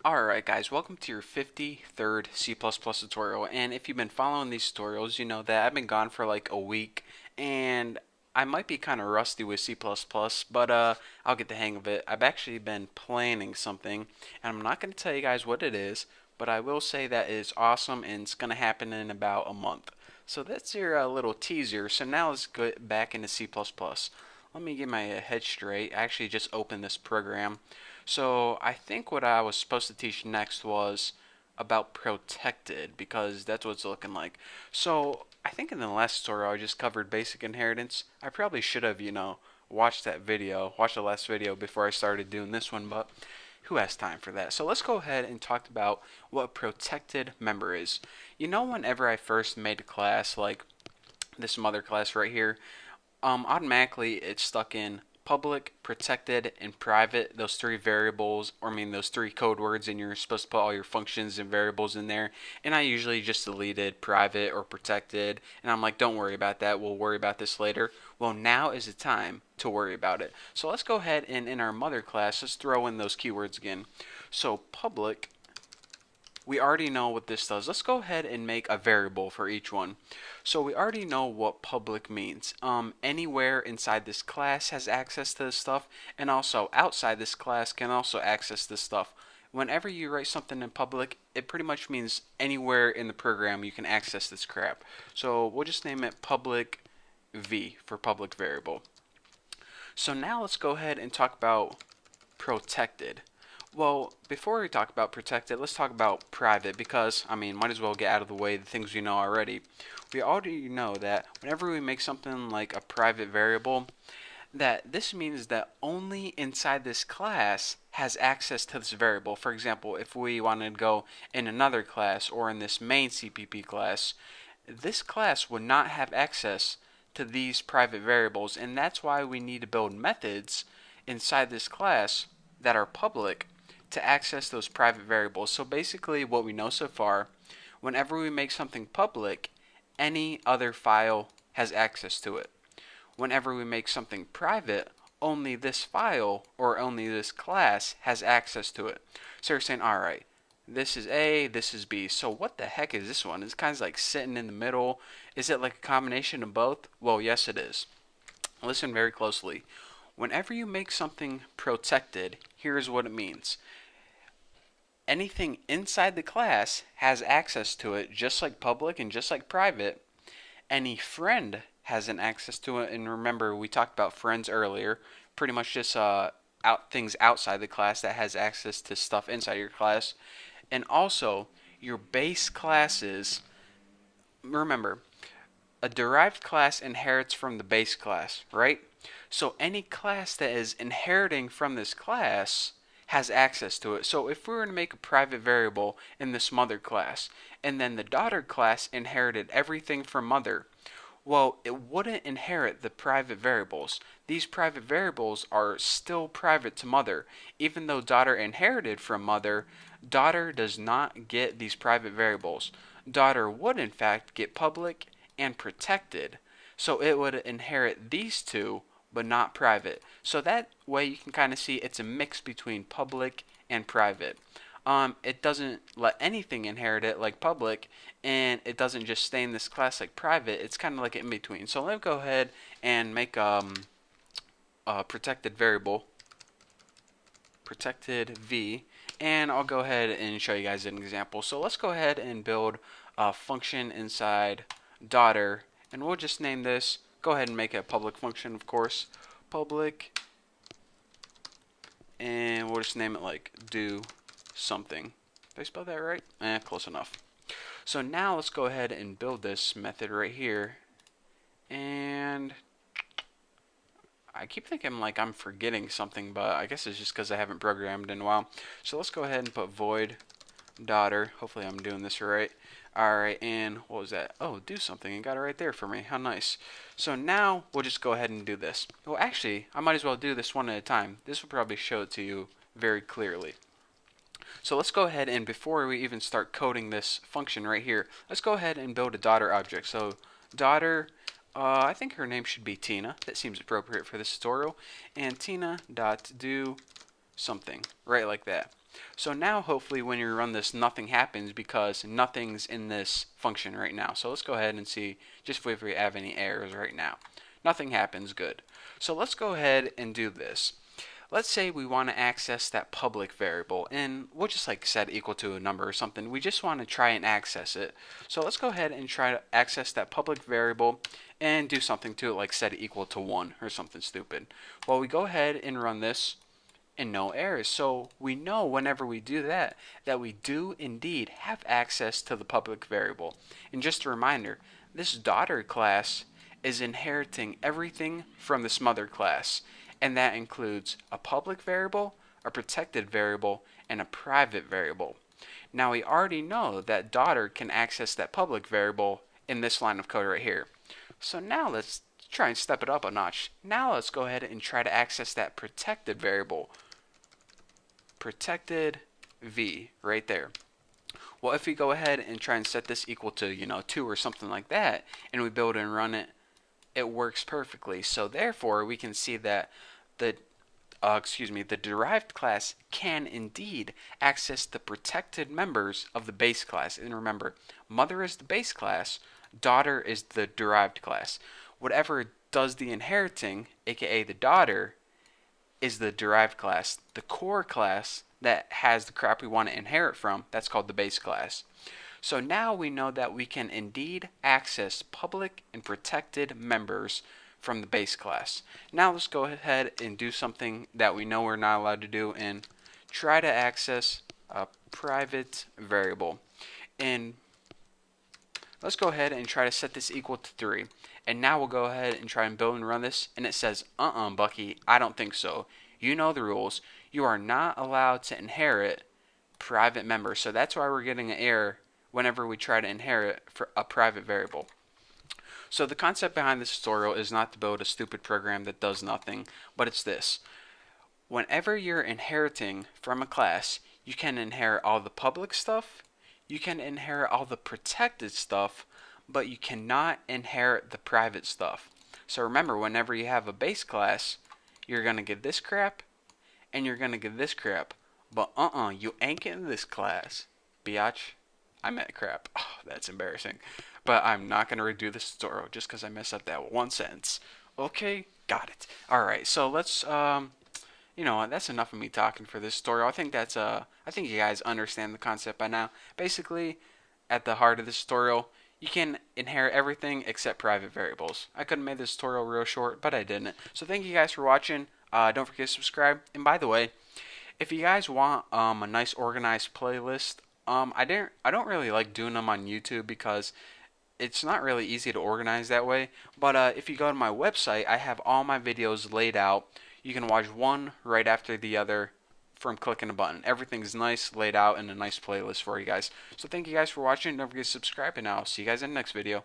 Alright guys, welcome to your 53rd C++ tutorial, and if you've been following these tutorials, you know that I've been gone for like a week, and I might be kind of rusty with C++, but I'll get the hang of it. I've actually been planning something, and I'm not going to tell you guys what it is, but I will say that it's awesome, and it's going to happen in about a month. So that's your little teaser, so now let's get back into C++. Let me get my head straight. I actually just opened this program. So I think what I was supposed to teach next was about protected because that's what it's looking like. So I think in the last tutorial I just covered basic inheritance. I probably should have, watched the last video before I started doing this one, but who has time for that? So let's go ahead and talk about what a protected member is. Whenever I first made a class like this mother class right here, automatically it's stuck in public, protected, and private, those three variables, or I mean those three code words, and you're supposed to put all your functions and variables in there. And I usually just deleted private or protected, and I'm like, don't worry about that, we'll worry about this later. Well, now is the time to worry about it. So let's go ahead and in our mother class, let's throw in those keywords again. So public, we already know what this does. Let's go ahead and make a variable for each one. So we already know what public means. Anywhere inside this class has access to this stuff, and also outside this class can also access this stuff. Whenever you write something in public, it pretty much means anywhere in the program you can access this crap. So we'll just name it public v for public variable. So now let's go ahead and talk about protected. Well, before we talk about protected, let's talk about private because, might as well get out of the way the things we know already. We already know that whenever we make something like a private variable, that this means that only inside this class has access to this variable. For example, if we wanted to go in another class or in this main CPP class, this class would not have access to these private variables, and that's why we need to build methods inside this class that are public to access those private variables. So basically what we know so far, whenever we make something public, any other file has access to it. Whenever we make something private, only this file or only this class has access to it. So you're saying, alright, this is A, this is B. So what the heck is this one? It's kind of like sitting in the middle. Is it like a combination of both? Well, yes it is. Listen very closely. Whenever you make something protected, here's what it means. Anything inside the class has access to it, just like public and just like private. Any friend has an access to it, and remember we talked about friends earlier, pretty much just things outside the class that has access to stuff inside your class. And also your base classes, remember, a derived class inherits from the base class, right? So any class that is inheriting from this class has access to it. So if we were to make a private variable in this mother class, and then the daughter class inherited everything from mother, well, it wouldn't inherit the private variables. These private variables are still private to mother. Even though daughter inherited from mother, daughter does not get these private variables. Daughter would in fact get public and protected. So it would inherit these two, but not private. So that way you can kind of see it's a mix between public and private. It doesn't let anything inherit it like public, and it doesn't just stay in this class like private. It's kind of like in between. So let me go ahead and make a protected variable, protected v, and I'll go ahead and show you guys an example. So let's go ahead and build a function inside daughter, and we'll just name this, go ahead and make it a public function, of course, public, and we'll just name it like do something. Did I spell that right? Close enough. So now let's go ahead and build this method right here, and I keep thinking like I'm forgetting something, but I guess it's just because I haven't programmed in a while. So let's go ahead and put void daughter. Hopefully I'm doing this right. Alright, and what was that? Oh, do something, and got it right there for me. How nice. So now we'll just go ahead and do this. Well, actually, I might as well do this one at a time. This will probably show it to you very clearly. So let's go ahead and before we even start coding this function right here, let's go ahead and build a daughter object. So daughter, I think her name should be Tina. That seems appropriate for this tutorial. And Tina dot do something, right like that. So now hopefully when you run this, nothing happens because nothing's in this function right now. So let's go ahead and see just if we have any errors right now. Nothing happens, good. So let's go ahead and do this. Let's say we want to access that public variable, and we'll just like set equal to a number or something. We just want to try and access it. So let's go ahead and try to access that public variable and do something to it, like set it equal to 1 or something stupid. Well, we go ahead and run this and no errors. So we know whenever we do that, that we do indeed have access to the public variable. And just a reminder, this daughter class is inheriting everything from this mother class, and that includes a public variable, a protected variable, and a private variable. Now we already know that daughter can access that public variable in this line of code right here. So now let's try and step it up a notch. Now let's go ahead and try to access that protected variable. Protected v right there. Well, if we go ahead and try and set this equal to 2 or something like that, and we build and run it, it works perfectly. So therefore we can see that the the derived class can indeed access the protected members of the base class. And remember, mother is the base class, daughter is the derived class. Whatever does the inheriting, aka the daughter, is the derived class. The core class that has the crap we want to inherit from, that's called the base class. So now we know that we can indeed access public and protected members from the base class. Now let's go ahead and do something that we know we're not allowed to do and try to access a private variable. And let's go ahead and try to set this equal to 3. And now we'll go ahead and try and build and run this, and it says, Bucky, I don't think so. You know the rules. You are not allowed to inherit private members. So that's why we're getting an error whenever we try to inherit for a private variable. So the concept behind this tutorial is not to build a stupid program that does nothing, but it's this. Whenever you're inheriting from a class, you can inherit all the public stuff, you can inherit all the protected stuff, but you cannot inherit the private stuff. So remember, whenever you have a base class, you're going to get this crap, and you're going to get this crap. But you ain't getting this class, biatch. I meant crap. Oh, that's embarrassing. But I'm not going to redo this tutorial just because I messed up that one sentence. Okay, got it. Alright, so let's, that's enough of me talking for this tutorial. I think you guys understand the concept by now. Basically, at the heart of this tutorial, you can inherit everything except private variables. I could have made this tutorial real short, but I didn't. So thank you guys for watching. Don't forget to subscribe. And by the way, if you guys want a nice organized playlist, I don't really like doing them on YouTube because it's not really easy to organize that way. But if you go to my website, I have all my videos laid out. You can watch one right after the other from clicking a button. Everything's nice, laid out in a nice playlist for you guys. So thank you guys for watching. Don't forget to subscribe, and I'll see you guys in the next video.